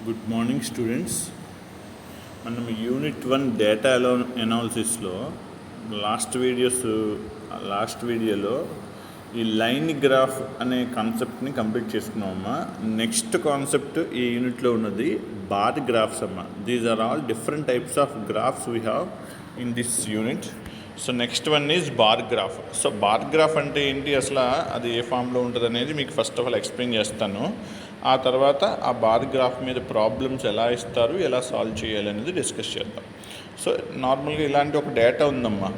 Good morning students. మనం unit 1 data ఎనాలిసిస్లో last వీడియోలో ఈ లైన్ గ్రాఫ్ అనే కాన్సెప్ట్ని కంప్లీట్ చేసుకున్నామమ్మా. నెక్స్ట్ కాన్సెప్ట్ ఈ యూనిట్లో ఉన్నది బార్ గ్రాఫ్స్ అమ్మా. These are all different types of graphs we have in this unit. So next one is bar graph. So bar graph అంటే ఏంటి, అసలు అది ఏ ఫామ్లో ఉంటుంది అనేది మీకు ఫస్ట్ ఆఫ్ ఆల్ ఎక్స్ప్లెయిన్ చేస్తాను. ఆ తర్వాత ఆ బార్ గ్రాఫ్ మీద ప్రాబ్లమ్స్ ఎలా ఇస్తారు, ఎలా సాల్వ్ చేయాలి అనేది డిస్కస్ చేద్దాం. సో నార్మల్గా ఇలాంటి ఒక డేటా ఉందమ్మా.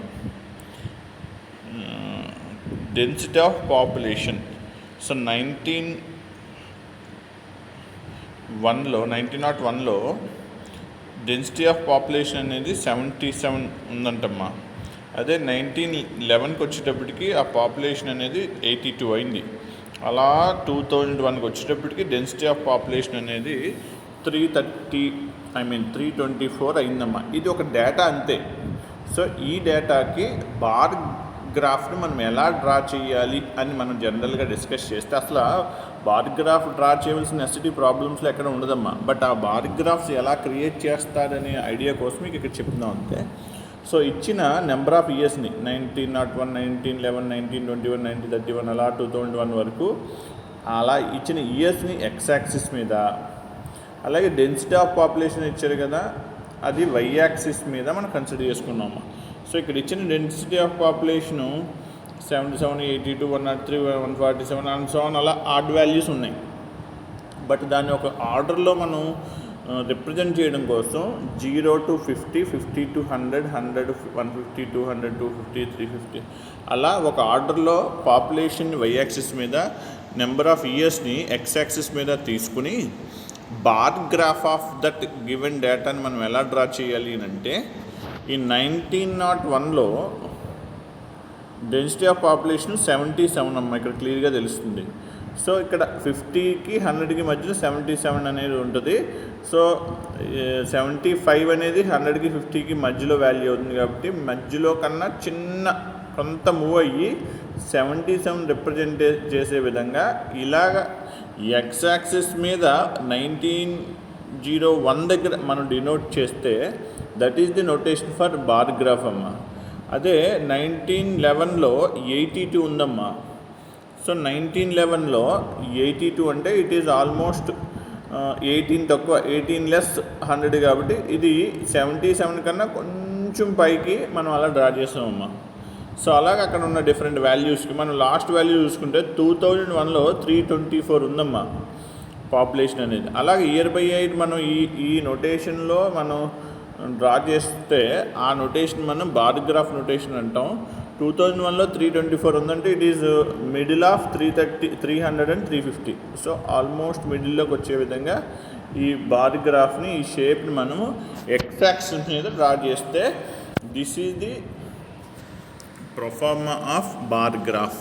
Density of population. సో 1901లో డెన్సిటీ ఆఫ్ పాపులేషన్ అనేది 77 ఉందంటమ్మా. అదే 1911కి వచ్చేటప్పటికి ఆ పాపులేషన్ అనేది 82 అయింది. అలా 2001కి వచ్చేటప్పటికి డెన్సిటీ ఆఫ్ పాపులేషన్ అనేది 324 అయిందమ్మా. ఇది ఒక డేటా అంతే. సో ఈ డేటాకి బార్ గ్రాఫ్ని మనం ఎలా డ్రా చేయాలి అని మనం జనరల్గా డిస్కస్ చేస్తే, అసలు బార్ గ్రాఫ్ డ్రా చేయవలసిన నెసెసిటీ ప్రాబ్లమ్స్లో ఎక్కడ ఉండదమ్మా. బట్ ఆ బార్ గ్రాఫ్స్ ఎలా క్రియేట్ చేస్తారనే ఐడియా కోసం మీకు ఇక్కడ చెప్తున్నాం అంతే. సో ఇచ్చిన నెంబర్ ఆఫ్ ఇయర్స్ని 1901, 1911, 1921, 1931 అలా 2001 వరకు అలా ఇచ్చిన ఇయర్స్ని ఎక్స్ యాక్సిస్ మీద, అలాగే డెన్సిటీ ఆఫ్ పాపులేషన్ ఇచ్చారు కదా, అది వై యాక్సిస్ మీద మనం కన్సిడర్ చేసుకున్నాము. సో ఇక్కడ ఇచ్చిన density of population 77, 82, 103, 147 and so on అలా ఆడ్ వాల్యూస్ ఉన్నాయి. బట్ దాన్ని ఒక ఆర్డర్లో మనం రిప్రజెంట్ చేయడం కోసం 0 to 50, 50 to 100, 100, 150, 200, 250, 350 అలా ఒక ఆర్డర్లో పాపులేషన్ వై యాక్సిస్ మీద, నెంబర్ ఆఫ్ ఇయర్స్ని ఎక్స్ యాక్సిస్ మీద తీసుకుని bar graph of that given డేటాని మనం ఎలా డ్రా చేయాలి అంటే, ఈ 1901లో డెన్సిటీ ఆఫ్ పాపులేషన్ 77 అమ్మ. ఇక్కడ క్లియర్గా తెలుస్తుంది. సో ఇక్కడ 50కి 100కి మధ్యలో 77 అనేది ఉంటుంది. సో 75 అనేది 100కి 50కి మధ్యలో వాల్యూ అవుతుంది. కాబట్టి మధ్యలో కన్నా కొంత మూవ్ అయ్యి 77 రిప్రజెంట్ చేసే విధంగా ఇలాగ ఎక్స్ యాక్సిస్ మీద 1901 దగ్గర మనం డినోట్ చేస్తే that is the notation for bar graph అమ్మ. అదే 1911లో 82 ఉందమ్మా. సో 1911లో 82 అంటే ఇట్ ఈజ్ ఆల్మోస్ట్ 18 తక్కువ, 18 లెస్ 100 కాబట్టి ఇది 77 కన్నా కొంచెం పైకి మనం అలా డ్రా చేస్తామమ్మా. సో అలాగే అక్కడ ఉన్న డిఫరెంట్ వాల్యూస్కి మనం లాస్ట్ వాల్యూ చూసుకుంటే 2001లో 324 ఉందమ్మా పాపులేషన్ అనేది. అలాగే ఇయర్ బై ఇయర్ మనం ఈ నోటేషన్లో మనం డ్రా చేస్తే ఆ నోటేషన్ మనం బార్ గ్రాఫ్ నోటేషన్ అంటాం. 2001లో 324 ఉందంటే it is middle of 300 and 350. So almost మిడిల్లోకి వచ్చే విధంగా ఈ బార్ గ్రాఫ్ని, ఈ షేప్ని మనము ఎక్స్ యాక్సిస్ మీద డ్రా చేస్తే this is the proforma of bar graph.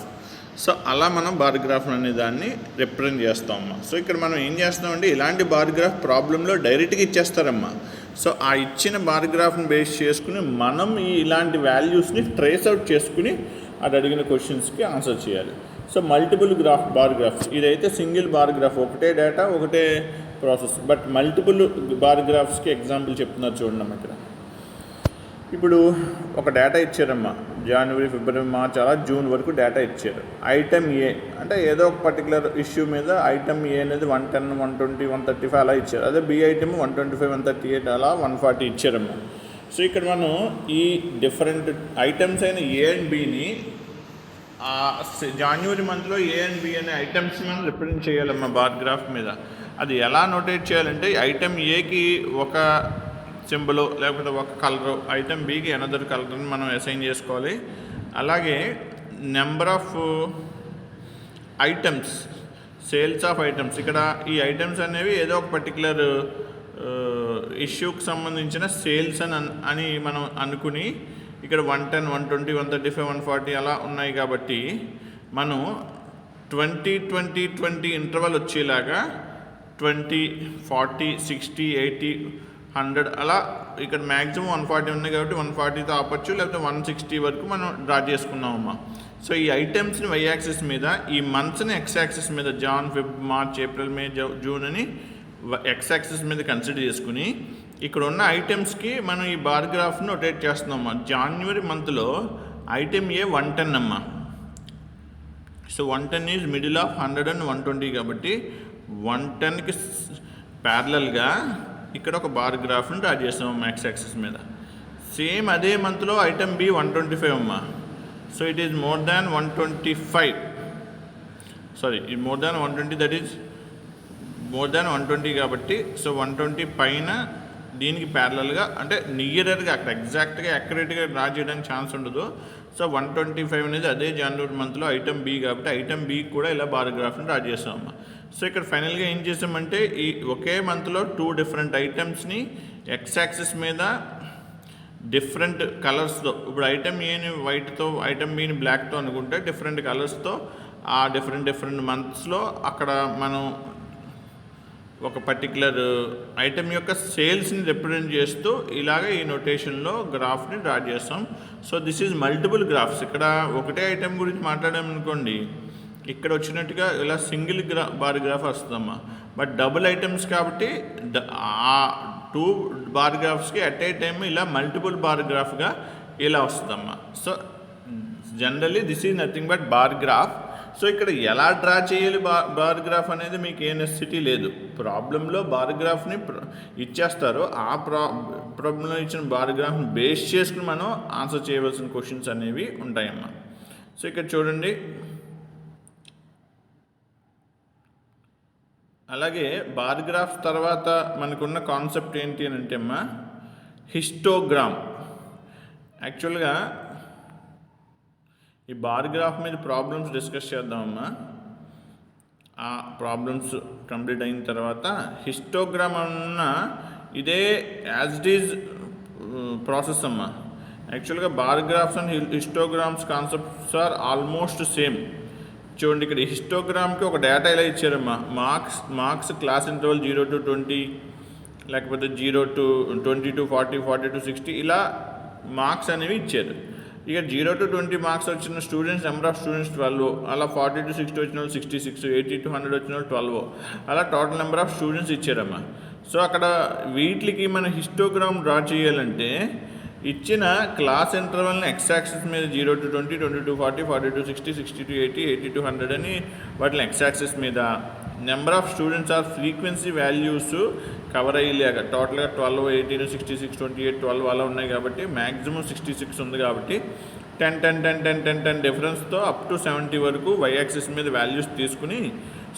So అలా మనం బార్ గ్రాఫ్ అనే దాన్ని రిప్రజెంట్ చేస్తామమ్మా. సో ఇక్కడ మనం ఏం చేస్తామంటే, ఇలాంటి బార్ గ్రాఫ్ ప్రాబ్లంలో డైరెక్ట్గా ఇచ్చేస్తారమ్మా. సో ఆ ఇచ్చిన బార్ గ్రాఫ్ని బేస్ చేసుకుని మనం ఇలాంటి వాల్యూస్ని ట్రేస్ అవుట్ చేసుకుని అది అడిగిన క్వశ్చన్స్కి ఆన్సర్ చేయాలి. సో మల్టిపుల్ బార్ గ్రాఫ్స్, ఇదైతే సింగిల్ బార్ గ్రాఫ్, ఒకటే డేటా ఒకటే ప్రాసెస్. బట్ మల్టిపుల్ బార్ గ్రాఫ్స్కి ఎగ్జాంపుల్ చెప్తున్నారు చూడండి ఇక్కడ. ఇప్పుడు ఒక డేటా ఇచ్చారమ్మా, జనవరి, ఫిబ్రవరి, మార్చ్ అలా జూన్ వరకు డేటా ఇచ్చారు. ఐటమ్ ఏ అంటే ఏదో ఒక పర్టికులర్ ఇష్యూ మీద ఐటమ్ ఏ అనేది 110, 120, 135 అలా ఇచ్చారు. అదే బి ఐటమ్ 125, 138 అలా 140 ఇచ్చారమ్మా. సో ఇక్కడ మనం ఈ డిఫరెంట్ ఐటమ్స్ అయిన ఏ అండ్ బిని జనవరి మంత్లో ఏ అండ్ బి అనే ఐటమ్స్ మనం రిప్రజెంట్ చేయాలమ్మా బార్ గ్రాఫ్ మీద. అది ఎలా నోటేట్ చేయాలంటే, ఐటమ్ ఏకి ఒక సింబల్ లేకపోతే ఒక కలరు, ఐటమ్ బికి అనదర్ కలర్ని మనం అసైన్ చేసుకోవాలి. అలాగే number of items, sales of items, ఇక్కడ ఈ ఐటమ్స్ అనేవి ఏదో ఒక పర్టికులర్ ఇష్యూకి సంబంధించిన సేల్స్ అని మనం అనుకుని ఇక్కడ 110, 120, 135, 140 అలా ఉన్నాయి. కాబట్టి మనం 20 ఇంటర్వల్ వచ్చేలాగా 20, 40, 60, 80, 100 అలా ఇక్కడ మ్యాక్సిమం 140 ఉన్నాయి కాబట్టి 140తో ఆపచ్చు, లేకపోతే 160 వరకు మనం డ్రా చేసుకున్నామమ్మా. సో ఈ ఐటమ్స్ని వై యాక్సిస్ మీద, ఈ మంత్స్ని ఎక్స్ యాక్సిస్ మీద జాన్, ఫెబ్, మార్చ్, ఏప్రిల్, మే, జూన్ అని ఎక్స్ యాక్సిస్ మీద కన్సిడర్ చేసుకుని ఇక్కడ ఉన్న ఐటమ్స్కి మనం ఈ బార్ గ్రాఫ్ని రొటేట్ చేస్తున్నామమ్మా. జనవరి మంత్లో ఐటమ్ ఏ 110 అమ్మా. So 110 is middle of 100 and 120 కాబట్టి 110కి ప్యారలల్గా ఇక్కడ ఒక బార్ గ్రాఫ్ని డ్రా చేస్తామమ్మా ఎక్స్ యాక్సిస్ మీద. సేమ్ అదే మంత్లో ఐటమ్ బి 125 అమ్మా. So it is more than 125, sorry ఇది more than 120, that is more than 120 కాబట్టి సో 120 పైన దీనికి ప్యారలల్గా అంటే నియరర్గా అక్కడ ఎగ్జాక్ట్గా యాక్యురేట్గా డ్రా చేయడానికి ఛాన్స్ ఉండదు. సో 125 అనేది అదే జనవరి మంత్లో ఐటమ్ బి కాబట్టి ఐటమ్ బి కూడా ఇలా బార్ గ్రాఫ్ని డ్రా చేస్తామమ్మా. సో ఇక్కడ ఫైనల్గా ఏం చేసామంటే ఈ ఒకే మంత్లో 2 డిఫరెంట్ ఐటమ్స్ని ఎక్స్ యాక్సిస్ మీద డిఫరెంట్ కలర్స్తో, ఇప్పుడు ఐటమ్ ఏని వైట్తో ఐటమ్ బిని బ్లాక్తో అనుకుంటే డిఫరెంట్ కలర్స్తో ఆ డిఫరెంట్ మంత్స్లో అక్కడ మనం ఒక పర్టికులర్ ఐటమ్ యొక్క సేల్స్ని రిప్రజెంట్ చేస్తూ ఇలాగ ఈ నోటేషన్లో గ్రాఫ్ని డ్రా చేస్తాం. So this is multiple graphs. ఇక్కడ ఒకటే ఐటమ్ గురించి మాట్లాడామనుకోండి, ఇక్కడ వచ్చినట్టుగా ఇలా సింగిల్ బార్ గ్రాఫ్ వస్తుందమ్మా. బట్ డబుల్ ఐటమ్స్ కాబట్టి ఆ 2 బార్ గ్రాఫ్స్కి అట్ ఏ టైమ్ ఇలా మల్టిపుల్ బార్ గ్రాఫ్గా ఇలా వస్తుందమ్మా. So generally this is nothing but bar graph. So ఇక్కడ ఎలా డ్రా చేయాలి బార్ గ్రాఫ్ అనేది మీకు ఏ నెసెసిటీ లేదు. ప్రాబ్లంలో బార్ గ్రాఫ్ని ఇచ్చేస్తారు, ఆ ప్రాబ్లంలో ఇచ్చిన బార్ గ్రాఫ్ని బేస్ చేసుకుని మనం ఆన్సర్ చేయవలసిన క్వశ్చన్స్ అనేవి ఉంటాయమ్మా. సో ఇక్కడ చూడండి, అలాగే బార్ గ్రాఫ్స్ తర్వాత మనకున్న కాన్సెప్ట్ ఏంటి అని అంటే అమ్మా హిస్టోగ్రామ్. యాక్చువల్గా ఈ బార్ గ్రాఫ్ మీద ప్రాబ్లమ్స్ డిస్కస్ చేద్దామమ్మా. ఆ ప్రాబ్లమ్స్ కంప్లీట్ అయిన తర్వాత హిస్టోగ్రామ్ అన్న ఇదే యాజ్ ఇట్ ఈజ్ ప్రాసెస్ అమ్మా. యాక్చువల్గా bar graphs and histograms concepts are almost same. చూడండి, ఇక్కడ హిస్టోగ్రామ్కి ఒక డేటా ఇలా ఇచ్చారమ్మా. మార్క్స్ క్లాస్ ఇంటర్వల్ 0 to 20, లేకపోతే 0 to 20 to 40, 40 to 60 ఇలా మార్క్స్ అనేవి ఇచ్చారు. ఇక 0 to 20 మార్క్స్ వచ్చిన స్టూడెంట్స్ నెంబర్ ఆఫ్ స్టూడెంట్స్ 12, అలా 40 to 60 వచ్చిన వాళ్ళు 66, 80 to 100 వచ్చిన వాళ్ళు 12, అలా టోటల్ నెంబర్ ఆఫ్ స్టూడెంట్స్ ఇచ్చారమ్మా. సో అక్కడ వీటికి మనం హిస్టోగ్రామ్ డ్రా చేయాలంటే ఇచ్చిన క్లాస్ ఇంటర్వల్ని ఎక్స్ యాక్సిస్ మీద 0 to 20, 20 to 40, 40 to 60, 60 to 80, 80 to 100 అని వాటిని ఎక్స్ యాక్సిస్ మీద, number of students or frequency values cover అయ్యేలాగా టోటల్గా 12, 18, 66, 28, 12 అలా ఉన్నాయి కాబట్టి మ్యాక్సిమం 66 ఉంది కాబట్టి 10, 10, 10, 10, 10, 10 డిఫరెన్స్తో అప్ టు 70 వరకు వై యాక్సిస్ మీద వాల్యూస్ తీసుకుని,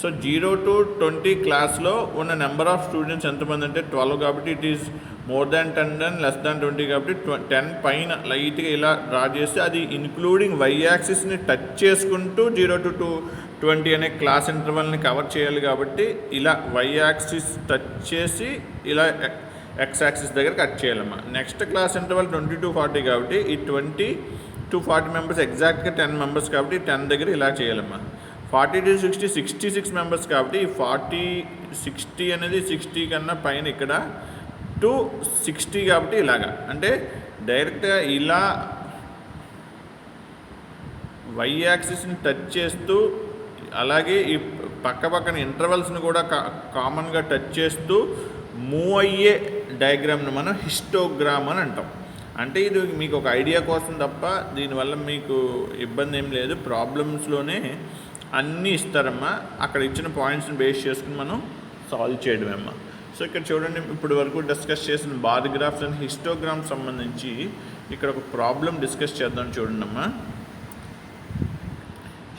సో 0 to 20 క్లాస్లో ఉన్న నెంబర్ ఆఫ్ స్టూడెంట్స్ ఎంతమంది అంటే 12 కాబట్టి it is more than 10 and less than 20 కాబట్టి 10 పైన లైట్గా ఇలా డ్రా చేసి అది ఇన్క్లూడింగ్ వై యాక్సిస్ని టచ్ చేసుకుంటూ 0 to 20 అనే క్లాస్ ఇంటర్వల్ని కవర్ చేయాలి కాబట్టి ఇలా వై యాక్సిస్ టచ్ చేసి ఇలా ఎక్స్ యాక్సిస్ దగ్గర కట్ చేయాలమ్మా. నెక్స్ట్ క్లాస్ ఇంటర్వల్ 20 to 40 కాబట్టి ఈ 20 to 40 మెంబర్స్ ఎగ్జాక్ట్గా 10 మెంబర్స్ కాబట్టి 10 దగ్గర ఇలా చేయాలమ్మా. 40 to 60 66 మెంబర్స్ కాబట్టి 40, 60 అనేది 60 కన్నా పైన ఇక్కడ టు 60 కాబట్టి ఇలాగా అంటే డైరెక్ట్గా ఇలా వై యాక్సిస్ని టచ్ చేస్తూ అలాగే ఈ పక్కన ఇంటర్వల్స్ని కూడా కామన్గా టచ్ చేస్తూ మూవ్ అయ్యే డయాగ్రామ్ని మనం హిస్టోగ్రామ్ అని అంటాం. అంటే ఇది మీకు ఒక ఐడియా కోసం తప్ప దీనివల్ల మీకు ఇబ్బంది ఏం లేదు. ప్రాబ్లమ్స్లోనే అన్నీ ఇస్తారమ్మా, అక్కడ ఇచ్చిన పాయింట్స్ని బేస్ చేసుకుని మనం సాల్వ్ చేయడమేమ్మా. సో ఇక్కడ చూడండి, ఇప్పుడు వరకు డిస్కస్ చేసిన బార్ గ్రాఫ్స్ అండ్ హిస్టోగ్రామ్ సంబంధించి ఇక్కడ ఒక ప్రాబ్లం డిస్కస్ చేద్దాం. చూడండి అమ్మా,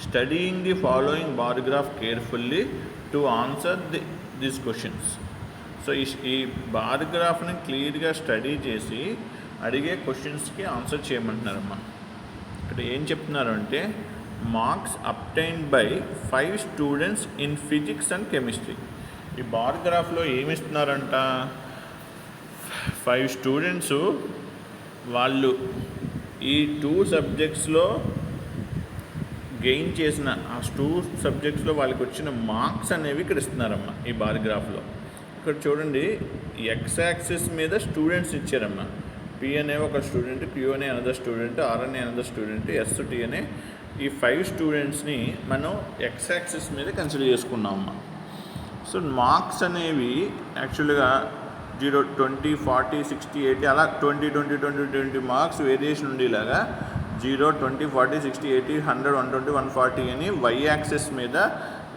studying the following bar graph carefully to answer these questions. So ఈ బార్ గ్రాఫ్ని క్లియర్గా స్టడీ చేసి అడిగే క్వశ్చన్స్కి ఆన్సర్ చేయమంటున్నారమ్మా. ఇక్కడ ఏం చెప్తున్నారు అంటే marks obtained by 5 students in physics and chemistry. ఈ బార్ గ్రాఫ్లో ఏమి ఇస్తున్నారంట, 5 స్టూడెంట్స్ వాళ్ళు ఈ 2 సబ్జెక్ట్స్లో గెయిన్ చేసిన ఆ 2 సబ్జెక్ట్స్లో వాళ్ళకి వచ్చిన మార్క్స్ అనేవి ఇక్కడ ఇస్తున్నారమ్మా ఈ బార్ గ్రాఫ్లో. ఇక్కడ చూడండి, ఎక్స్ యాక్సిస్ మీద స్టూడెంట్స్ ఇచ్చారమ్మా. పి అనే ఒక స్టూడెంట్, క్యూ అనే అనదర్ స్టూడెంట్, ఆర్ అనే అనదర్ స్టూడెంట్, ఎస్ టీ అనే ఈ 5 స్టూడెంట్స్ని మనం ఎక్స్ యాక్సిస్ మీద కన్సిడర్ చేసుకున్నామమ్మా. సో మార్క్స్ అనేవి యాక్చువల్గా 0, 20, 40, 60, 80 అలా 20 మార్క్స్ వేరియేషన్ ఉండేలాగా 0, 20, 40, 60, 80, 100, 120, 140 అని వై యాక్సెస్ మీద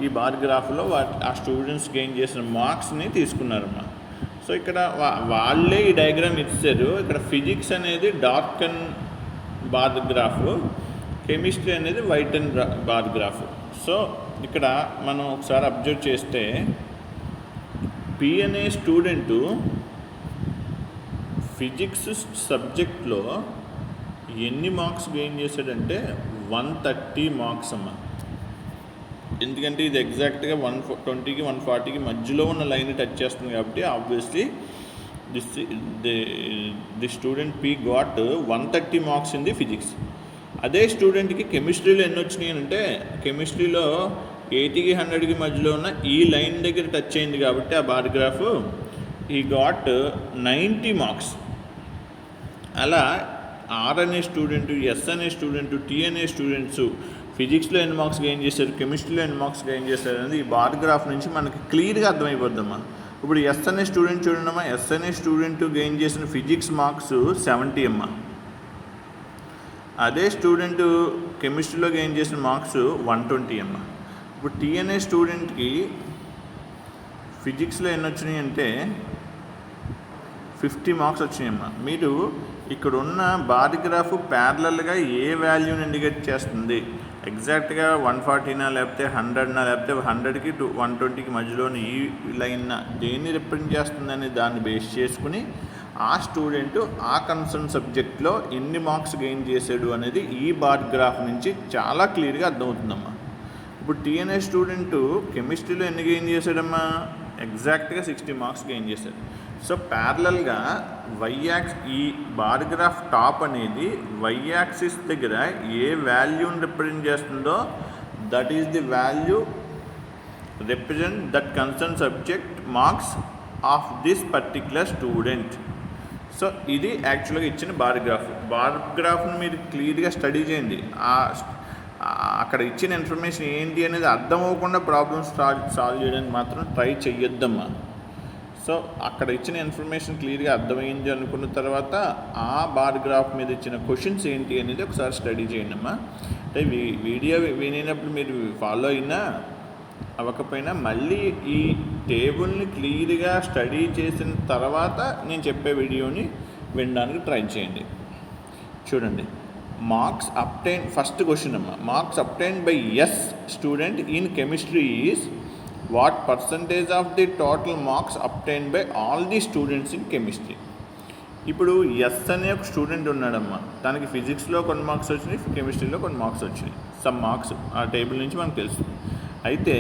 ఈ బార్ గ్రాఫ్లో ఆ స్టూడెంట్స్ గెయిన్ చేసిన మార్క్స్ని తీసుకున్నారమ్మా. సో ఇక్కడ వాళ్ళే ఈ డయాగ్రామ్ ఇచ్చారు. ఇక్కడ ఫిజిక్స్ అనేది dark and bar graph, chemistry అనేది white and bar graph. So ఇక్కడ మనం ఒకసారి అబ్జర్వ్ చేస్తే పి అనే స్టూడెంటు ఫిజిక్స్ సబ్జెక్ట్లో ఎన్ని మార్క్స్ గెయిన్ చేశాడంటే 130 మార్క్స్ అమ్మ. ఎందుకంటే ఇది ఎగ్జాక్ట్గా 120కి 140కి మధ్యలో ఉన్న లైన్ టచ్ చేస్తుంది కాబట్టి obviously the student P got 130 marks in the physics. అదే స్టూడెంట్కి కెమిస్ట్రీలో ఎన్ని వచ్చినాయి అంటే కెమిస్ట్రీలో 80కి 100కి మధ్యలో ఉన్న ఈ లైన్ దగ్గర టచ్ అయింది కాబట్టి ఆ బార్ గ్రాఫ్ ఈ గాట్ 90 మార్క్స్. అలా ఆర్ అనే స్టూడెంట్, ఎస్ అనే స్టూడెంట్, టీ అనే స్టూడెంట్స్ ఫిజిక్స్లో ఎన్ని మార్క్స్ గెయిన్ చేశారు, కెమిస్ట్రీలో ఎన్ని మార్క్స్ గెయిన్ చేశారు అనేది ఈ బార్ గ్రాఫ్ నుంచి మనకి క్లియర్గా అర్థమైపోద్దమ్మా. ఇప్పుడు ఎస్ అనే స్టూడెంట్ చూడండమ్మా, ఎస్ అనే స్టూడెంట్ గెయిన్ చేసిన ఫిజిక్స్ మార్క్స్ 70 అమ్మా. అదే స్టూడెంట్ కెమిస్ట్రీలో గెయిన్ చేసిన మార్క్స్ 120 అమ్మా. ఇప్పుడు టీ అనే స్టూడెంట్కి ఫిజిక్స్లో ఎన్ని వచ్చినాయి అంటే 50 మార్క్స్ వచ్చినాయమ్మా. మీరు ఇక్కడ ఉన్న బార్ గ్రాఫ్ ప్యారలల్గా ఏ వాల్యూని ఇండికేట్ చేస్తుంది, ఎగ్జాక్ట్గా 140నా లేకపోతే 100నా లేకపోతే 100కి 120కి మధ్యలోని ఈ లైన్ దేన్ని రిప్రజెంట్ చేస్తుందని దాన్ని బేస్ చేసుకుని ఆ స్టూడెంట్ ఆ కన్సర్న్ సబ్జెక్ట్లో ఎన్ని మార్క్స్ గెయిన్ చేశాడు అనేది ఈ బార్ గ్రాఫ్ నుంచి చాలా క్లియర్గా అర్థమవుతుందమ్మా. ఇప్పుడు టీఎన్ఏ స్టూడెంటు కెమిస్ట్రీలో ఎన్ని గెయిన్ చేశాడమ్మా, ఎగ్జాక్ట్గా 60 మార్క్స్ గెయిన్ చేశాడు. సో ప్యారలల్గా ఈ బార్ గ్రాఫ్ టాప్ అనేది వై యాక్సిస్ దగ్గర ఏ వాల్యూని రిప్రజెంట్ చేస్తుందో that is the value represent that concern subject marks of this particular student. So ఇది యాక్చువల్గా ఇచ్చిన బార్ గ్రాఫ్. బార్ గ్రాఫ్ని మీరు క్లియర్గా స్టడీ చేయండి. అక్కడ ఇచ్చిన ఇన్ఫర్మేషన్ ఏంటి అనేది అర్థం అవ్వకుండా ప్రాబ్లమ్స్ సాల్వ్ చేయడానికి మాత్రం ట్రై చెయ్యొద్దమ్మా. సో అక్కడ ఇచ్చిన ఇన్ఫర్మేషన్ క్లియర్గా అర్థమైంది అనుకున్న తర్వాత ఆ బార్ గ్రాఫ్ మీద ఇచ్చిన క్వశ్చన్స్ ఏంటి అనేది ఒకసారి స్టడీ చేయండి అమ్మా. అంటే వీడియో వినేటప్పుడు మీరు ఫాలో అయినా అవ్వకపోయినా మళ్ళీ ఈ టేబుల్ని క్లియర్గా స్టడీ చేసిన తర్వాత నేను చెప్పే వీడియోని వినడానికి ట్రై చేయండి. చూడండి, మార్క్స్ అప్టైన్ ఫస్ట్ క్వశ్చన్ అమ్మా. Marks obtain by S student in chemistry is what percentage of the total marks obtain by all the students in chemistry. ఇప్పుడు ఎస్ అనే ఒక స్టూడెంట్ ఉన్నాడమ్మా, తనకి ఫిజిక్స్లో కొన్ని మార్క్స్ వచ్చినాయి, కెమిస్ట్రీలో కొన్ని మార్క్స్ వచ్చినాయి, సమ్ మార్క్స్ ఆ టేబుల్ నుంచి మనకు తెలుసు. అయితే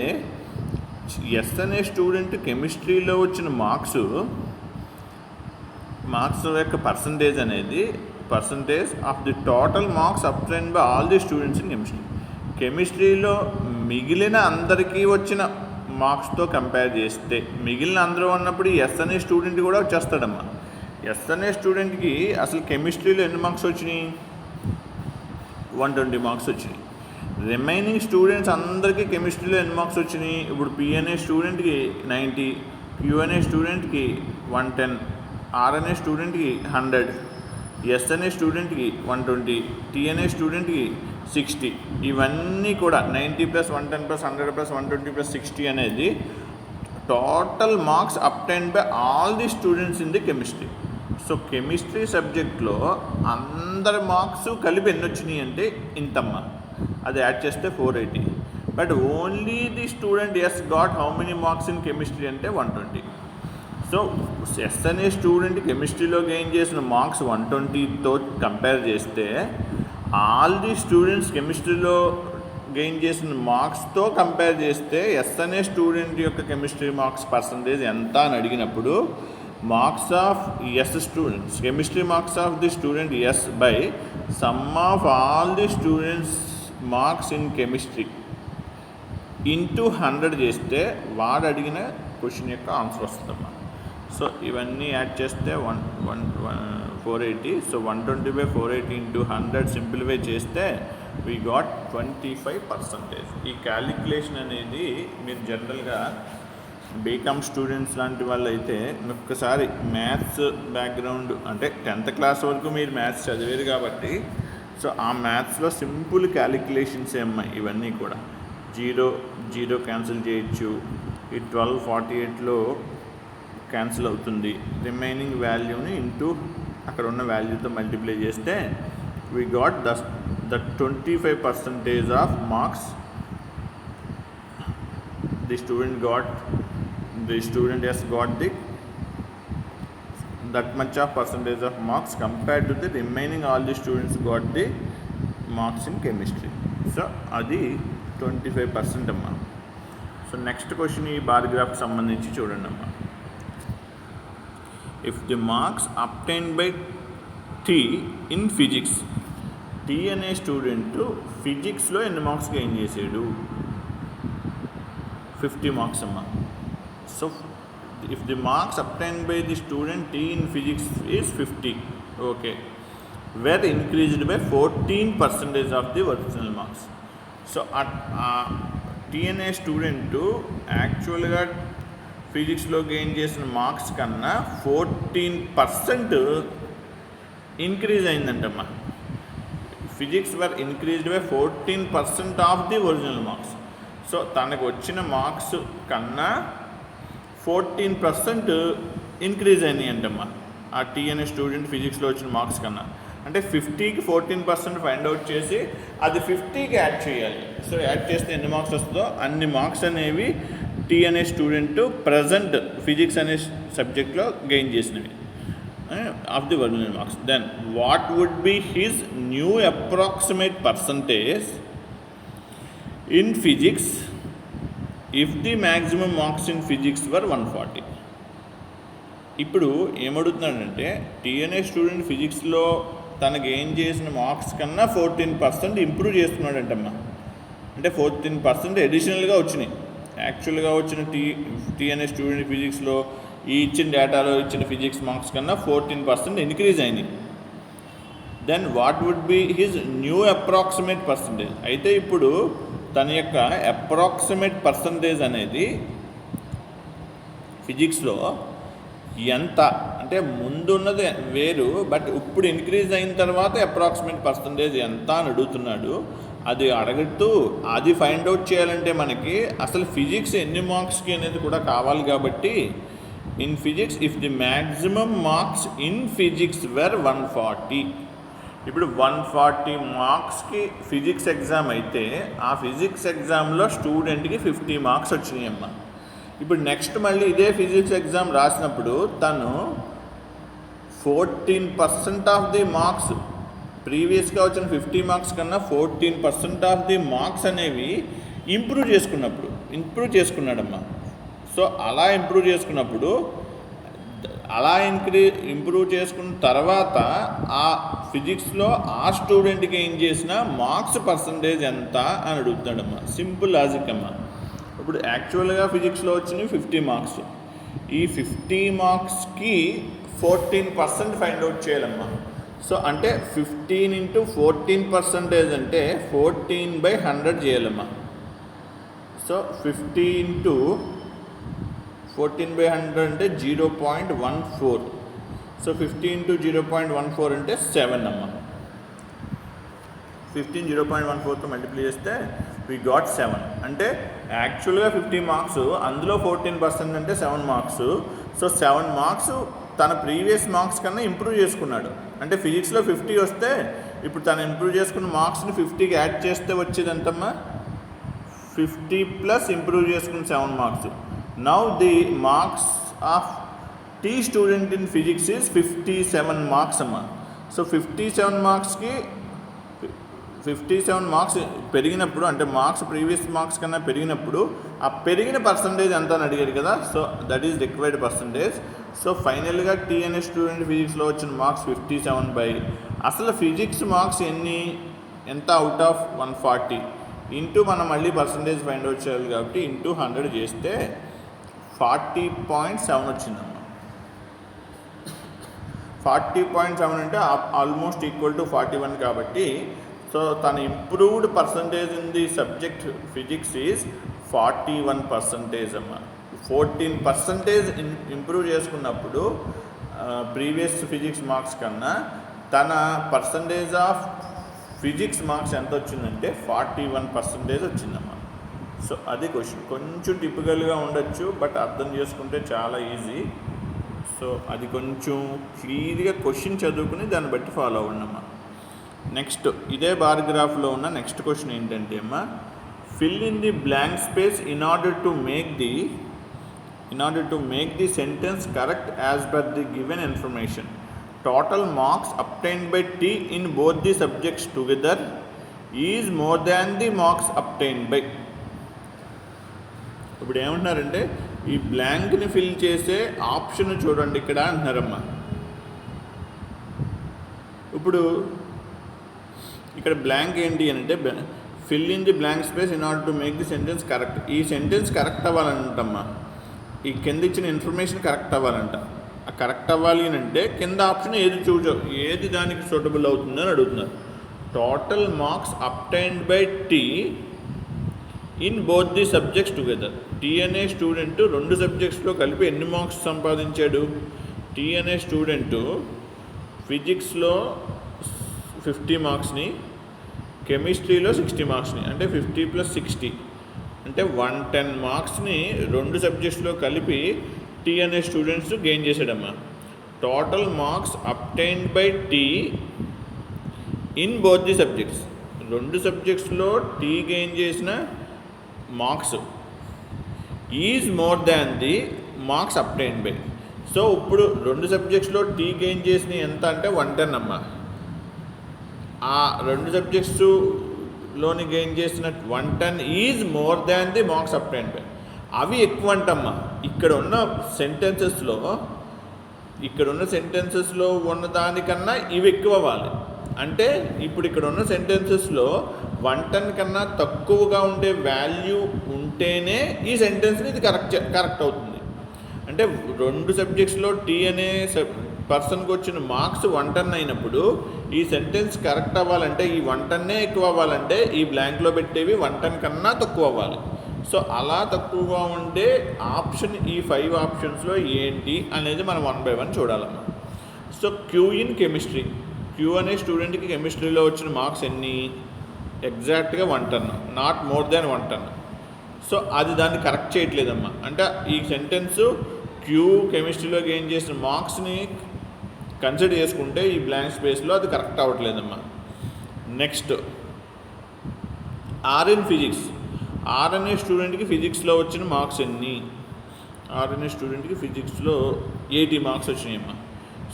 ఎస్ అనే స్టూడెంట్ కెమిస్ట్రీలో వచ్చిన మార్క్స్ యొక్క పర్సంటేజ్ అనేది percentage of the total marks obtain by all the students in chemistry. కెమిస్ట్రీలో మిగిలిన అందరికీ వచ్చిన మార్క్స్తో కంపేర్ చేస్తే మిగిలిన అందరూ ఉన్నప్పుడు ఎస్ అనే స్టూడెంట్ కూడా వచ్చేస్తాడమ్మా. ఎస్ అనే స్టూడెంట్కి అసలు కెమిస్ట్రీలో ఎన్ని మార్క్స్ వచ్చినాయి, 120 మార్క్స్ వచ్చినాయి. రిమైనింగ్ స్టూడెంట్స్ అందరికీ కెమిస్ట్రీలో ఎన్ని మార్క్స్ వచ్చినాయి, ఇప్పుడు పి అనే స్టూడెంట్కి 90, క్యూ అనే స్టూడెంట్కి 110, ఆర్ అనే స్టూడెంట్కి 100, ఎస్ అనే స్టూడెంట్కి 120, టీ అనే స్టూడెంట్కి 60. ఇవన్నీ కూడా 90 + 110 + 100 + 120 + 60 అనేది total marks obtain by all the students in the chemistry. So chemistry సబ్జెక్ట్లో అందరి మార్క్స్ కలిపి ఎన్ని వచ్చినాయి అంటే ఇంతమ్మా, అది యాడ్ చేస్తే 480. But only the student S got how many marks in chemistry అంటే 120. సో ఎస్ అనే స్టూడెంట్ కెమిస్ట్రీలో గెయిన్ చేసిన మార్క్స్ 120తో కంపేర్ చేస్తే ఆల్ ది స్టూడెంట్స్ కెమిస్ట్రీలో గెయిన్ చేసిన మార్క్స్తో కంపేర్ చేస్తే ఎస్ అనే స్టూడెంట్ యొక్క కెమిస్ట్రీ మార్క్స్ పర్సంటేజ్ ఎంత అని అడిగినప్పుడు marks of S students chemistry marks of the student S by sum of all the students marks in chemistry into 100 చేస్తే వాడు అడిగిన క్వశ్చన్ యొక్క ఆన్సర్ వస్తుందమ్మా. సో ఇవన్నీ యాడ్ చేస్తే 480. సో 120/480 ఇంటూ 100 సింప్లిఫై చేస్తే వీ గాట్ 25%. ఈ క్యాలిక్యులేషన్ అనేది మీరు జనరల్గా బీకామ్ స్టూడెంట్స్ లాంటి వాళ్ళు అయితే ఒక్కసారి మ్యాథ్స్ బ్యాక్గ్రౌండ్ అంటే 10th క్లాస్ వరకు మీరు మ్యాథ్స్ చదివేరు కాబట్టి సో ఆ మ్యాథ్స్లో సింపుల్ క్యాలిక్యులేషన్స్ ఏమన్నా ఇవన్నీ కూడా జీరో క్యాన్సిల్ చేయొచ్చు, ఈ 1248లో క్యాన్సిల్ అవుతుంది, రిమైనింగ్ వాల్యూని ఇంటూ అక్కడ ఉన్న వాల్యూతో మల్టిప్లై చేస్తే we got the 25% of marks the student has got that much of percentage of marks compared to the remaining all the students got the marks in chemistry. So adi 25% amma. So next question ee bar graph sambandhinchi chudandi amma. If the marks obtained by T in physics, T ane student physics lo enni marks gain chesadu? 50 marks amma. So if the marks obtained by the student T in physics is 50, okay, were increased by 14% of the original marks. So at TNA student actually got physics lo gain చేసిన marks కన్నా 14% increase అయిందంటమ్మా. Physics were increased by 14% of the original marks. So తనకు వచ్చిన marks కన్నా 14% increase అయినాయి అంటమ్మా ఆ TNA student ఫిజిక్స్లో వచ్చిన మార్క్స్ కన్నా. అంటే 50కి 14% ఫైండ్ అవుట్ చేసి అది 50కి యాడ్ చేయాలి. సో యాడ్ చేస్తే ఎన్ని మార్క్స్ వస్తుందో అన్ని మార్క్స్ అనేవి టీఎన్ఏ స్టూడెంట్ ప్రజెంట్ ఫిజిక్స్ అనే సబ్జెక్ట్లో గెయిన్ చేసినవి of the original marks. Then what would be his new approximate percentage in physics if the maximum marks in physics were 140? ఇప్పుడు ఏమడుగుతున్నాడంటే టీఎన్ఏ స్టూడెంట్ ఫిజిక్స్లో తను గెయిన్ చేసిన మార్క్స్ కన్నా 14% improve చేస్తున్నాడంటమ్మా. అంటే 14% అడిషనల్గా వచ్చినాయి. యాక్చువల్గా వచ్చిన టీఎన్ఏ స్టూడెంట్ ఫిజిక్స్లో ఈ ఇచ్చిన డేటాలో ఇచ్చిన ఫిజిక్స్ మార్క్స్ కన్నా 14% ఇంక్రీజ్ అయినాయి. Then what would be his new approximate percentage? అయితే ఇప్పుడు తన యొక్క అప్రాక్సిమేట్ పర్సంటేజ్ అనేది ఫిజిక్స్లో ఎంత అంటే ముందున్నది వేరు, బట్ ఇప్పుడు ఇంక్రీజ్ అయిన తర్వాత అప్రాక్సిమేట్ పర్సంటేజ్ ఎంత అని అడుగుతున్నాడు. అది అడుగుతూ అది ఫైండ్ అవుట్ చేయాలంటే మనకి అసలు ఫిజిక్స్ ఎన్ని మార్క్స్కి అనేది కూడా కావాలి. కాబట్టి in physics if the maximum marks in physics were 140, ఇప్పుడు 140 మార్క్స్కి ఫిజిక్స్ ఎగ్జామ్ అయితే ఆ ఫిజిక్స్ ఎగ్జామ్లో స్టూడెంట్కి 50 మార్క్స్ వచ్చినాయి అమ్మ. ఇప్పుడు నెక్స్ట్ మళ్ళీ ఇదే ఫిజిక్స్ ఎగ్జామ్ రాసినప్పుడు తను 14% ఆఫ్ ది మార్క్స్ ప్రీవియస్గా వచ్చిన 50 మార్క్స్ కన్నా 14% ఆఫ్ ది మార్క్స్ అనేవి ఇంప్రూవ్ చేసుకున్నాడమ్మా. సో అలా ఇంప్రూవ్ చేసుకున్నప్పుడు ఇంప్రూవ్ చేసుకున్న తర్వాత ఆ ఫిజిక్స్లో ఆ స్టూడెంట్కి ఏం చేసిన మార్క్స్ పర్సంటేజ్ ఎంత అని అడుగుతాడమ్మా. సింపుల్ లాజిక్ అమ్మా. ఇప్పుడు యాక్చువల్గా ఫిజిక్స్లో వచ్చినవి 50 మార్క్స్. ఈ 50 మార్క్స్కి 14% ఫైండ్ అవుట్ చేయాలమ్మా. సో అంటే 15 into 14% అంటే 14/100 చేయాలమ్మా. సో 50 into 14/100 అంటే 0.14. సో 50 into 0.14 అంటే 7 అమ్మ. 15 0.14తో మల్టిప్లై చేస్తే వీ గాట్ 7. అంటే యాక్చువల్గా 50 మార్క్స్, అందులో 14% అంటే 7 మార్క్స్. సో 7 మార్క్స్ తన ప్రీవియస్ మార్క్స్ కన్నా ఇంప్రూవ్ చేసుకున్నాడు. అంటే ఫిజిక్స్లో 50 వస్తే ఇప్పుడు తను ఇంప్రూవ్ చేసుకున్న మార్క్స్ని 50కి యాడ్ చేస్తే వచ్చేది ఎంతమ్మా? 50 ప్లస్ ఇంప్రూవ్ చేసుకున్న 7 marks. Now the marks of T student in physics is 57 marks amma. So 57 marksకి 57 marks పెరిగినప్పుడు అంటే మార్క్స్ ప్రీవియస్ మార్క్స్ కన్నా పెరిగినప్పుడు ఆ పెరిగిన పర్సంటేజ్ ఎంత అని అడిగాడు కదా. So that is required percentage. So ఫైనల్గా టీఎన్ఏ స్టూడెంట్ ఫిజిక్స్లో వచ్చిన మార్క్స్ 57 అసలు ఫిజిక్స్ మార్క్స్ ఎంత అవుట్ ఆఫ్ 140 ఇంటూ మనం మళ్ళీ పర్సంటేజ్ ఫైండ్ అవుట్ చేయాలి కాబట్టి ఇంటూ 100 చేస్తే 40.7 వచ్చిందమ్మా. 40.7 అంటే ఆల్మోస్ట్ ఈక్వల్ టు 41 కాబట్టి సో తన improved percentage in the subject physics is 41% అమ్మా. 14% ఇంప్రూవ్ చేసుకున్నప్పుడు ప్రీవియస్ ఫిజిక్స్ మార్క్స్ కన్నా తన పర్సంటేజ్ ఆఫ్ ఫిజిక్స్ మార్క్స్ ఎంత వచ్చిందంటే 41% వచ్చిందమ్మా. సో అది క్వశ్చన్ కొంచెం టిపికల్గా ఉండొచ్చు, బట్ అర్థం చేసుకుంటే చాలా ఈజీ. సో అది కొంచెం క్లియర్గా క్వశ్చన్ చదువుకుని దాన్ని బట్టి ఫాలో అవ్వండమ్మా. నెక్స్ట్ ఇదే బార్ గ్రాఫ్లో ఉన్న నెక్స్ట్ క్వశ్చన్ ఏంటంటే అమ్మా, fill in the blank space in order to make the sentence correct as per the given information. Total marks obtained by T in both the subjects together is more than the marks obtained by. ఇప్పుడు ఏమంటున్నారంటే ఈ బ్లాంక్ని fill చేసే option చూడండి ఇక్కడ అంటున్నారమ్మా. ఇప్పుడు ఇక్కడ blank ఏంటి అంటే fill in the blank space in order to make the sentence correct. ఈ సెంటెన్స్ కరెక్ట్ అవ్వాలంటమ్మా, ఈ కింద ఇచ్చిన ఇన్ఫర్మేషన్ కరెక్ట్ అవ్వాలంట. ఆ కరెక్ట్ అవ్వాలి అంటే కింద ఆప్షన్ ఏది దానికి సూటబుల్ అవుతుందని అడుగుతున్నారు. Total marks obtained by T in both the subjects together. T అనే స్టూడెంట్ 2 సబ్జెక్ట్స్లో కలిపి ఎన్ని మార్క్స్ సంపాదించాడు? టీ అనే స్టూడెంటు ఫిజిక్స్లో 50 మార్క్స్ని, కెమిస్ట్రీలో 60 మార్క్స్ని, అంటే 50 + 60 అంటే 110 మార్క్స్ని 2 సబ్జెక్ట్స్లో కలిపి టీ అనే స్టూడెంట్స్ గెయిన్ చేశాడమ్మా. Total marks obtained by T in both the subjects. 2 సబ్జెక్ట్స్లో టీ గెయిన్ చేసిన marks is more than the marks obtained by. So ఇప్పుడు 2 సబ్జెక్ట్స్లో టీ గెయిన్ చేసిన ఎంత అంటే 110 అమ్మా. ఆ 2 సబ్జెక్ట్స్లోని గెయిన్ చేసిన 110 is more than the marks obtained by. అవి ఎక్కువ అంటమ్మా. ఇక్కడ ఉన్న సెంటెన్సెస్లో ఉన్న దానికన్నా ఇవి ఎక్కువ అవ్వాలి. అంటే ఇప్పుడు ఇక్కడ ఉన్న సెంటెన్సెస్లో 110 కన్నా తక్కువగా ఉండే వాల్యూ ఉంటేనే ఈ సెంటెన్స్ని ఇది కరెక్ట్ అవుతుంది. అంటే 2 సబ్జెక్ట్స్లో టీ అనే పర్సన్కి వచ్చిన మార్క్స్ 110 అయినప్పుడు ఈ సెంటెన్స్ కరెక్ట్ అవ్వాలంటే ఈ 110 ఎక్కువ అవ్వాలంటే ఈ బ్లాంక్లో పెట్టేవి 110 కన్నా తక్కువ అవ్వాలి. సో అలా తక్కువగా ఉండే ఆప్షన్ ఈ 5 ఆప్షన్స్లో ఏంటి అనేది మనం 1 by 1 చూడాలమ్మా. So Q in chemistry. Q అనే స్టూడెంట్కి కెమిస్ట్రీలో వచ్చిన మార్క్స్ ఎన్ని? ఎగ్జాక్ట్గా 110, నాట్ మోర్ దాన్ 110. సో అది దాన్ని కరెక్ట్ చేయట్లేదమ్మా. అంటే ఈ సెంటెన్స్ క్యూ కెమిస్ట్రీలో గెయిన్ చేసిన మార్క్స్ని కన్సిడర్ చేసుకుంటే ఈ బ్లాంక్ స్పేస్లో అది కరెక్ట్ అవ్వట్లేదమ్మా. Next R in physics. R అనే స్టూడెంట్కి ఫిజిక్స్లో వచ్చిన మార్క్స్ ఎన్ని? ఆర్ అనే స్టూడెంట్కి ఫిజిక్స్లో 80 మార్క్స్ వచ్చినాయమ్మా.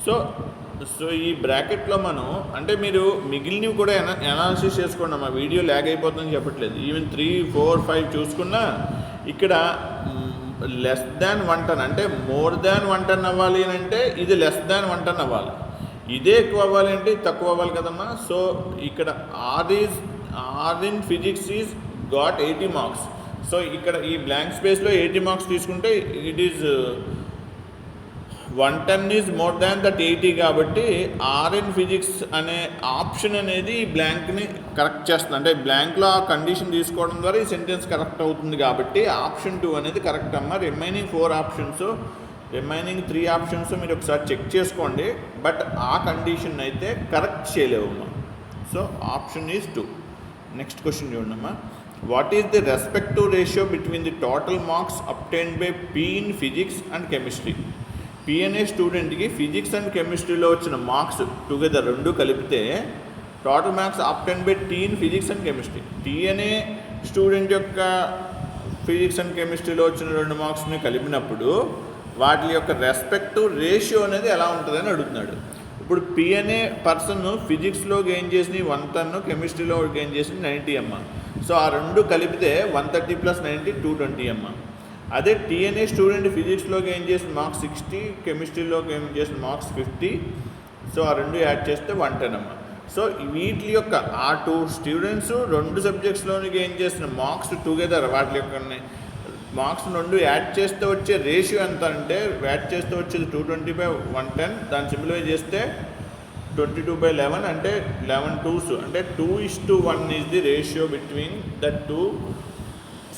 సో ఈ బ్రాకెట్లో మనం అంటే మీరు మిగిలినవి కూడా అనాలిసిస్ చేసుకోండి అమ్మా. వీడియో ల్యాగ్ అయిపోతుందని చెప్పట్లేదు. ఈవెన్ 3, 4, 5 చూసుకున్నా ఇక్కడ లెస్ దాన్ 110 అంటే మోర్ దాన్ 110 అవ్వాలి అని అంటే ఇది లెస్ దాన్ 110 అవ్వాలి. ఇదే ఎక్కువ అవ్వాలి అంటే తక్కువ అవ్వాలి కదమ్మా. సో ఇక్కడ R in physics is got 80 marks. So ఇక్కడ ఈ బ్లాంక్ స్పేస్లో 80 మార్క్స్ తీసుకుంటే it is 110 is more than that 80 కాబట్టి ఆర్ ఇన్ ఫిజిక్స్ అనే ఆప్షన్ అనేది ఈ బ్లాంక్ని కరెక్ట్ చేస్తుంది. అంటే బ్లాంక్లో ఆ కండిషన్ తీసుకోవడం ద్వారా ఈ సెంటెన్స్ కరెక్ట్ అవుతుంది కాబట్టి ఆప్షన్ 2 అనేది కరెక్ట్ అమ్మ. రిమైనింగ్ 3 ఆప్షన్స్ మీరు ఒకసారి చెక్ చేసుకోండి, బట్ ఆ కండిషన్ అయితే కరెక్ట్ చేయలేవమ్మా. So option is 2. Next question చూడమ్మా. What is the respective ratio between the total marks obtained by P in physics and chemistry? P అనే స్టూడెంట్కి ఫిజిక్స్ అండ్ కెమిస్ట్రీలో వచ్చిన మార్క్స్ టుగెదర్ 2 కలిపితే total marks obtained by T in physics and chemistry. T అనే student యొక్క physics and కెమిస్ట్రీలో వచ్చిన 2 మార్క్స్ని కలిపినప్పుడు వాటి యొక్క రెస్పెక్టివ్ రేషియో అనేది ఎలా ఉంటుందని అడుగుతున్నాడు. ఇప్పుడు పీ అనే పర్సన్ ఫిజిక్స్లో గెయిన్ చేసిన 110, కెమిస్ట్రీలో గెయిన్ చేసిన 90 అమ్మ. సో ఆ 2 కలిపితే 130 + 90 220 అమ్మ. అదే టీ అనే స్టూడెంట్ ఫిజిక్స్లో గెయిన్ చేసిన మార్క్స్ 60, కెమిస్ట్రీలో గెయిన్ చేసిన మార్క్స్ 50. సో ఆ 2 యాడ్ చేస్తే 110 అమ్మ. సో వీటి యొక్క ఆ 2 స్టూడెంట్స్ 2 సబ్జెక్ట్స్లోని గెయిన్ చేసిన మార్క్స్ టుగెదర్ వాటి యొక్క మార్క్స్ 2 యాడ్ చేస్తే వచ్చే రేషియో ఎంత అంటే యాడ్ చేస్తే వచ్చేది 220/110. దాన్ని సింప్లిఫై చేస్తే 22/11 అంటే 11 2s అంటే 2:1 is the ratio between the 2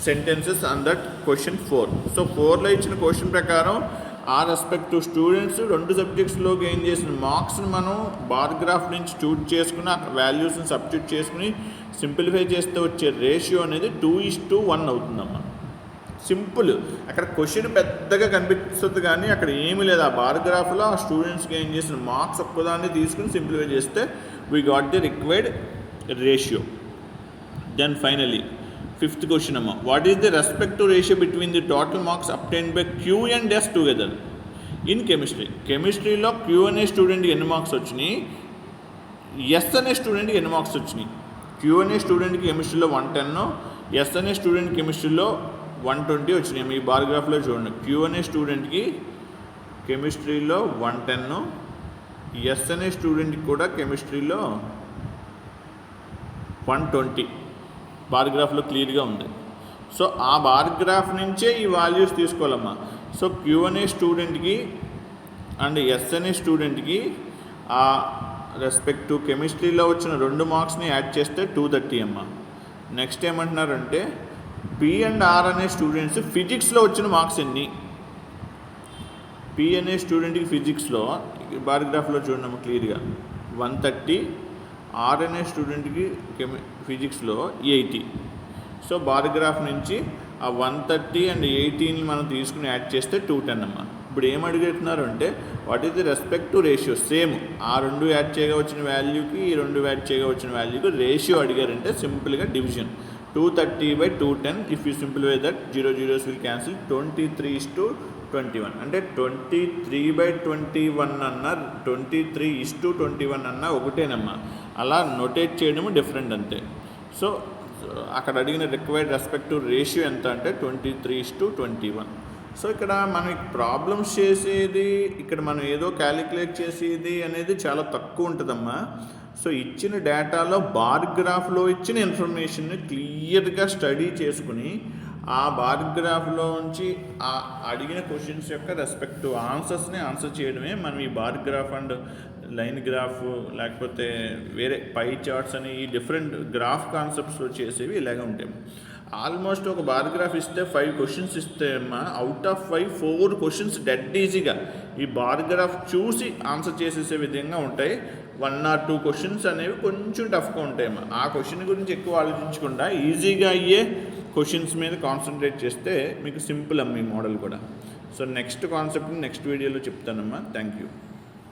sentences on that question 4. So 4లో ఇచ్చిన క్వశ్చన్ ప్రకారం ఆ రెస్పెక్టివ్ స్టూడెంట్స్ 2 సబ్జెక్ట్స్లో గెయిన్ చేసిన మార్క్స్ని మనం బార్ గ్రాఫ్ నుంచి చూజ్ చేసుకుని ఆ వాల్యూస్ని సబ్స్టిట్యూట్ చేసుకుని సింప్లిఫై చేస్తే వచ్చే రేషియో అనేది 2:1 అవుతుందమ్మా. సింపుల్. అక్కడ క్వశ్చన్ పెద్దగా కనిపిస్తుంది కానీ అక్కడ ఏమీ లేదు. ఆ బార్ గ్రాఫ్లో ఆ స్టూడెంట్స్ గెయిన్ చేసిన మార్క్స్ ఒక్కదాన్ని తీసుకుని సింప్లిఫై చేస్తే we got the required ratio. Then finally 5th question అమ్మ, what is the respective ratio between the total marks obtained by Q and S together in chemistry? కెమిస్ట్రీలో Q అనే స్టూడెంట్కి ఎన్ని marks వచ్చినాయి, ఎస్ అనే స్టూడెంట్కి ఎన్ని మార్క్స్ వచ్చినాయి? క్యూ అనే స్టూడెంట్కి కెమిస్ట్రీలో 110, ఎస్ అనే స్టూడెంట్ కెమిస్ట్రీలో 120 వచ్చినాయి. మీ బార్గ్రాఫ్లో చూడండి. క్యూ అనే స్టూడెంట్కి కెమిస్ట్రీలో 110, ఎస్ అనే స్టూడెంట్కి కూడా కెమిస్ట్రీలో 120 బార్గ్రాఫ్లో క్లియర్గా ఉంది. సో ఆ బార్గ్రాఫ్ నుంచే ఈ వాల్యూస్ తీసుకోవాలమ్మా. సో క్యూ అనే స్టూడెంట్కి అండ్ ఎస్ అనే స్టూడెంట్కి ఆ రెస్పెక్టివ్ కెమిస్ట్రీలో వచ్చిన 2 మార్క్స్ని యాడ్ చేస్తే 230 అమ్మ. నెక్స్ట్ ఏమంటున్నారంటే పి అండ్ ఆర్ అనే స్టూడెంట్స్ ఫిజిక్స్లో వచ్చిన మార్క్స్ ఎన్ని? పి అనే స్టూడెంట్కి ఫిజిక్స్లో బార్గ్రాఫ్లో చూడమ్మా క్లియర్గా 130, ఆర్ అనే స్టూడెంట్కి ఫిజిక్స్లో 80. సో బార్గ్రాఫ్ నుంచి ఆ 130 అండ్ 80ని మనం తీసుకుని యాడ్ చేస్తే 210 అమ్మ. ఇప్పుడు ఏం అడుగుతున్నారు అంటే what is the respective ratio? Same ఆ 2 యాడ్ చేయగా వచ్చిన వాల్యూకి ఈ 2 యాడ్ చేయగా వచ్చిన వాల్యూకి రేషియో అడిగారంటే సింపుల్గా division 230/210. If you simplify that 0 zeros will cancel. 23:21 అంటే 23/21 అన్న 23:21 అన్న ఒకటేనమ్మా. అలా నోటేట్ చేయడము డిఫరెంట్ అంతే. సో అక్కడ అడిగిన రిక్వైర్డ్ రెస్పెక్టివ్ రేషియో ఎంత అంటే 23:21. సో ఇక్కడ మనం ప్రాబ్లమ్స్ చేసేది, ఇక్కడ మనం ఏదో క్యాలిక్యులేట్ చేసేది అనేది చాలా తక్కువ ఉంటుందమ్మా. సో ఇచ్చిన డేటాలో బార్ గ్రాఫ్లో ఇచ్చిన ఇన్ఫర్మేషన్ని క్లియర్గా స్టడీ చేసుకుని ఆ బార్ గ్రాఫ్లో నుంచి ఆ అడిగిన క్వశ్చన్స్ యొక్క రెస్పెక్టివ్ ఆన్సర్స్ని ఆన్సర్ చేయడమే మనం ఈ bar graph and line graph లేకపోతే వేరే పై చార్ట్స్ అని ఈ డిఫరెంట్ గ్రాఫ్ కాన్సెప్ట్స్లో చేసేవి ఇలాగే ఉంటాయి. ఆల్మోస్ట్ ఒక బార్ గ్రాఫ్ ఇస్తే 5 క్వశ్చన్స్ ఇస్తే అమ్మా, అవుట్ ఆఫ్ 5 4 క్వశ్చన్స్ డెడ్ ఈజీగా ఈ బార్ గ్రాఫ్ చూసి ఆన్సర్ చేసేసే విధంగా ఉంటాయి. 1 or 2 క్వశ్చన్స్ అనేవి కొంచెం టఫ్గా ఉంటాయమ్మా. ఆ క్వశ్చన్ గురించి ఎక్కువ ఆలోచించకుండా ఈజీగా అయ్యే క్వశ్చన్స్ మీద కాన్సన్ట్రేట్ చేస్తే మీకు సింపుల్ అమ్మ ఈ మోడల్ కూడా. సో నెక్స్ట్ కాన్సెప్ట్ని నెక్స్ట్ వీడియోలో చెప్తానమ్మా. Thank you.